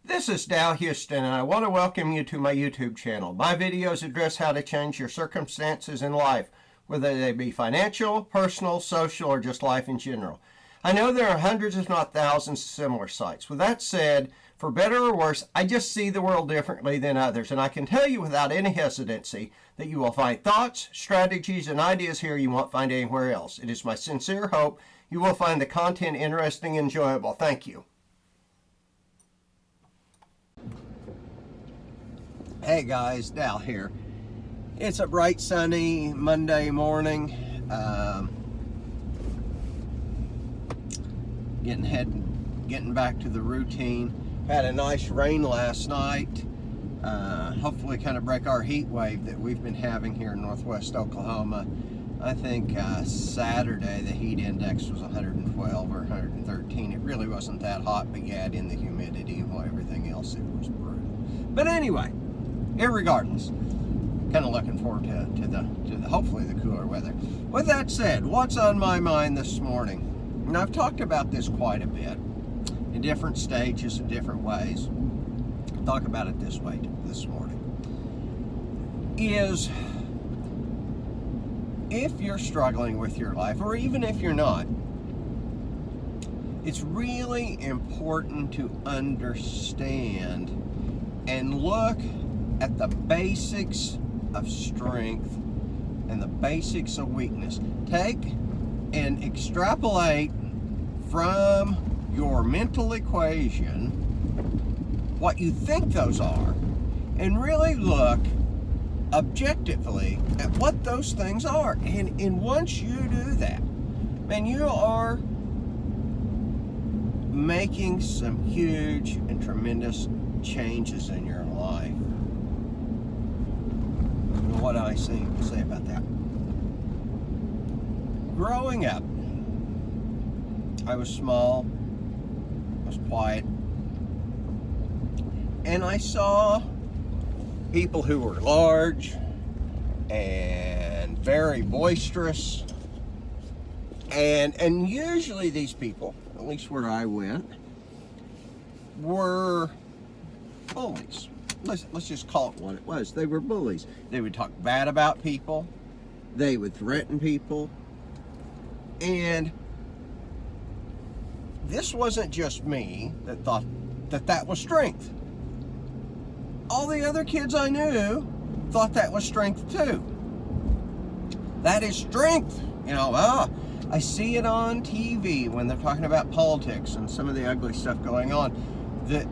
This is Dal Houston, and I want to welcome you to my YouTube channel. My videos address how to change your circumstances in life, whether they be financial, personal, social, or just life in general. I know there are hundreds, if not thousands, of similar sites. With that said, for better or worse, I just see the world differently than others, and I can tell you without any hesitancy that you will find thoughts, strategies, and ideas here you won't find anywhere else. It is my sincere hope you will find the content interesting and enjoyable. Thank you. Hey guys, Dal here. It's a bright sunny Monday morning. Getting back to the routine. Had a nice rain last night. Hopefully kind of break our heat wave that we've been having here in northwest Oklahoma. I think Saturday the heat index was 112 or 113. It really wasn't that hot, but yeah, in the humidity and everything else, it was brutal. But anyway, irregardless, kind of looking forward to the hopefully the cooler weather. With that said, what's on my mind this morning? And I've talked about this quite a bit in different stages in different ways. I'll talk about it this way this morning. Is if you're struggling with your life, or even if you're not, it's really important to understand and look at the basics of strength and the basics of weakness. Take and extrapolate from your mental equation what you think those are, and really look objectively at what those things are. And once you do that, man, you are making some huge and tremendous changes in your life. What do I say about that? Growing up, I was small, I was quiet, and I saw people who were large and very boisterous, and usually these people, at least where I went, were bullies. Let's just call it what it was. They were bullies. They would talk bad about people. They would threaten people. And this wasn't just me that thought that was strength. All the other kids I knew thought that was strength too. That is strength. I see it on TV when they're talking about politics and some of the ugly stuff going on, that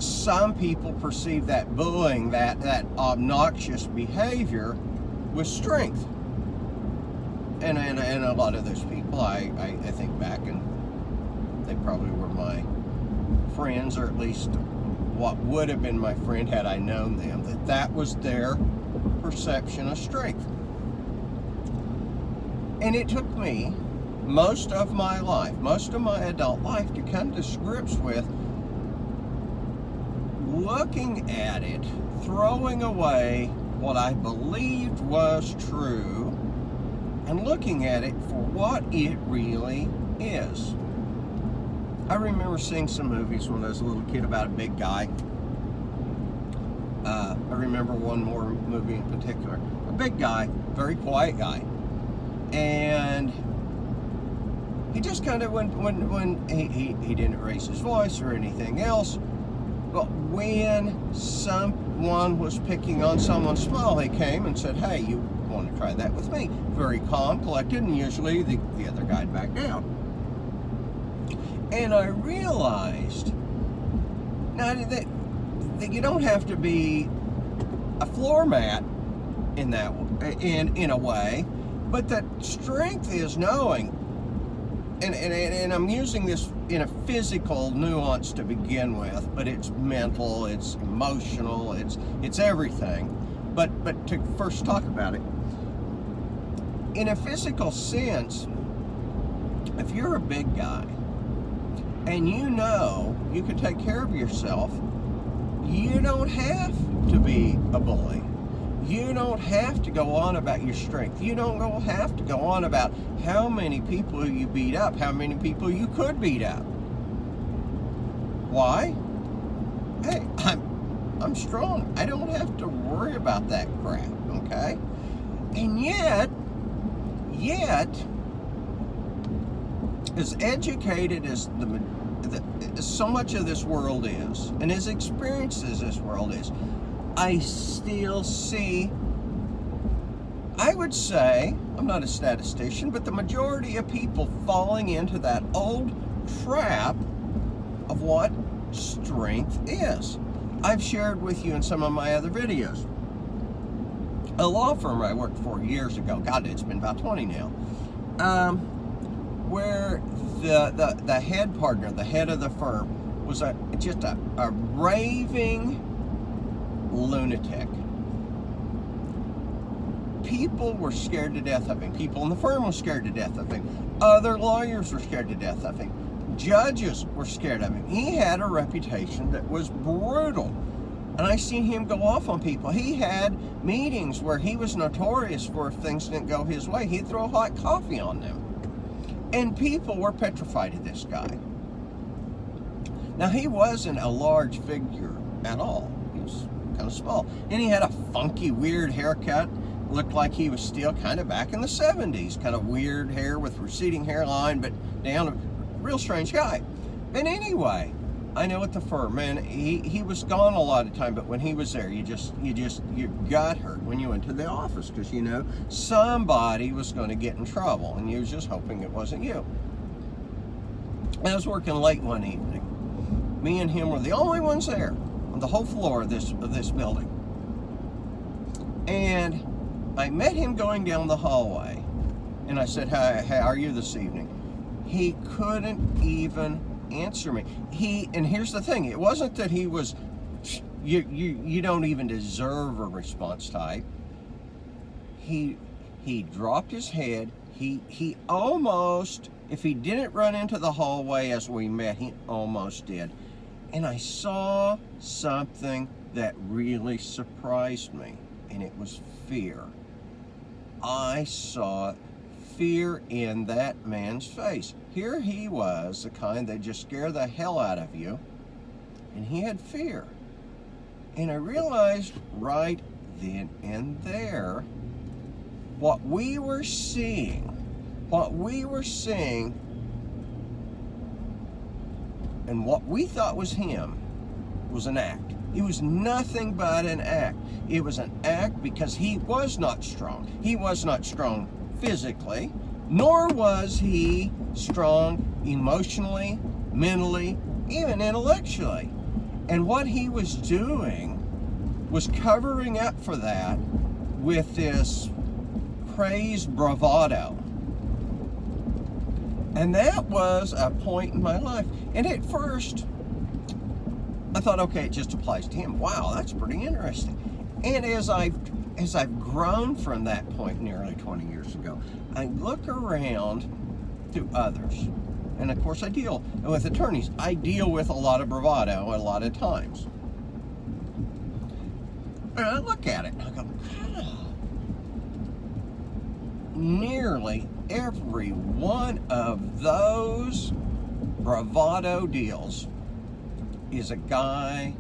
some people perceive that bullying, that obnoxious behavior, was strength. And a lot of those people, I think back, and they probably were my friends, or at least what would have been my friend had I known them, that was their perception of strength. And it took me most of my life, most of my adult life, to come to grips with looking at it, throwing away what I believed was true, and looking at it for what it really is. I remember seeing some movies when I was a little kid about a big guy. I remember one more movie in particular. A big guy, very quiet guy. And he just kind of, when he didn't raise his voice or anything else, but when someone was picking on someone small, he came and said, "Hey, you want to try that with me?" Very calm, collected, and usually the other guy'd back down. And I realized now that you don't have to be a floor mat in a way, but that strength is knowing. And I'm using this in a physical nuance to begin with, but it's mental, it's emotional, it's everything. But to first talk about it, in a physical sense, if you're a big guy and you know you can take care of yourself, you don't have to be a bully. You don't have to go on about your strength. You don't have to go on about how many people you beat up, how many people you could beat up. Why? Hey, I'm strong. I don't have to worry about that crap, okay? And yet, as educated as so much of this world is, and as experienced as this world is, I still see, I would say, I'm not a statistician, but the majority of people falling into that old trap of what strength is. I've shared with you in some of my other videos. A law firm I worked for years ago, God, it's been about 20 now, where the head partner, the head of the firm, was just a raving lunatic. People were scared to death of him. People in the firm were scared to death of him. Other lawyers were scared to death of him. Judges were scared of him. He had a reputation that was brutal. And I seen him go off on people. He had meetings where he was notorious for if things didn't go his way, he'd throw hot coffee on them. And people were petrified of this guy. Now, he wasn't a large figure at all. He was kind of small. And he had a funky, weird haircut. Looked like he was still kind of back in the 70s. Kind of weird hair with receding hairline, but down. A real strange guy. And anyway, I know at the firm, man, he was gone a lot of time, but when he was there, your gut hurt when you went to the office, because you know somebody was going to get in trouble, and you was just hoping it wasn't you. I was working late one evening. Me and him were the only ones there on the whole floor of this building. And I met him going down the hallway, and I said, "Hey, how are you this evening?" He couldn't even answer me. And here's the thing, it wasn't that he was, you don't even deserve a response type. He dropped his head. He almost, if he didn't run into the hallway as we met, he almost did. And I saw something that really surprised me, and it was fear. I saw fear in that man's face. Here he was, the kind that just scare the hell out of you, and he had fear. And I realized right then and there, what we were seeing, and what we thought was him, was an act. It was nothing but an act. It was an act because he was not strong. He was not strong physically, nor was he strong emotionally, mentally, even intellectually. And what he was doing was covering up for that with this crazed bravado. And that was a point in my life. And at first, I thought, okay, it just applies to him. Wow, that's pretty interesting. And as I've grown from that point nearly 20 years ago, I look around to others. And of course I deal with attorneys. I deal with a lot of bravado a lot of times. And I look at it and I go, nearly every one of those bravado deals is a guy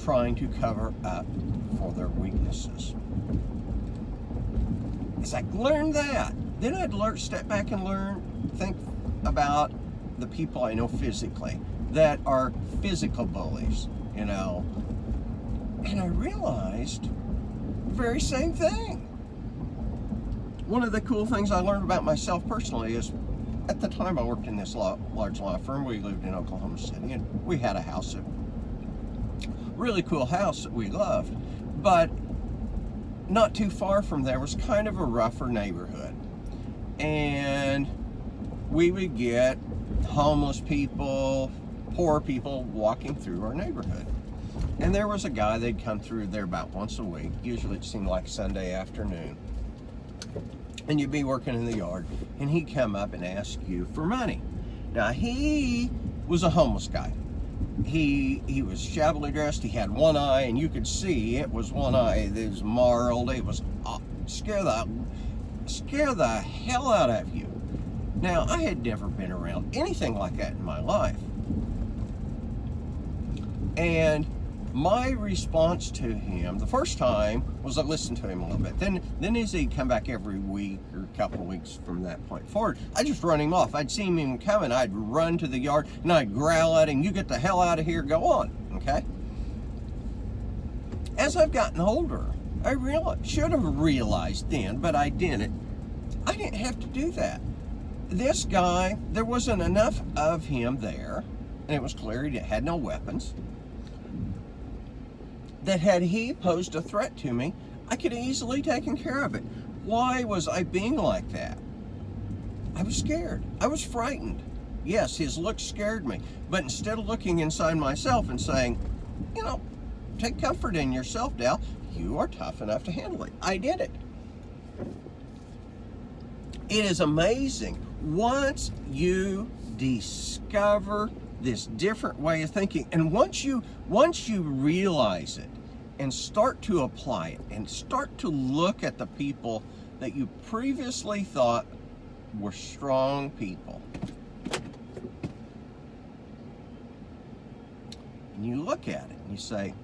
trying to cover up for their weaknesses. As I learned that, then I'd step back and think about the people I know physically that are physical bullies, you know. And I realized the very same thing. One of the cool things I learned about myself personally is, at the time I worked in this large law firm, we lived in Oklahoma City, and we had a house, really cool house that we loved. But not too far from there was kind of a rougher neighborhood. And we would get homeless people, poor people walking through our neighborhood. And there was a guy, they'd come through there about once a week. Usually it seemed like Sunday afternoon. And you'd be working in the yard, and he'd come up and ask you for money. Now, he was a homeless guy. He was shabbily dressed. He had one eye, and you could see it was one eye. It was marled. It was scare the hell out of you. Now, I had never been around anything like that in my life. And My response to him the first time was I listened to him a little bit. Then as he'd come back every week or a couple of weeks from that point forward, I just run him off. I'd see him coming, I'd run to the yard and I'd growl at him, "You get the hell out of here, go on," okay? As I've gotten older, I should have realized then, but I didn't. I didn't have to do that. This guy, there wasn't enough of him there, and it was clear he had no weapons, that had he posed a threat to me, I could have easily taken care of it. Why was I being like that? I was scared. I was frightened. Yes, his look scared me, but instead of looking inside myself and saying, take comfort in yourself, Dal, you are tough enough to handle it, I did it. It is amazing. Once you discover this different way of thinking, and once you realize it and start to apply it and start to look at the people that you previously thought were strong people, and you look at it and you say,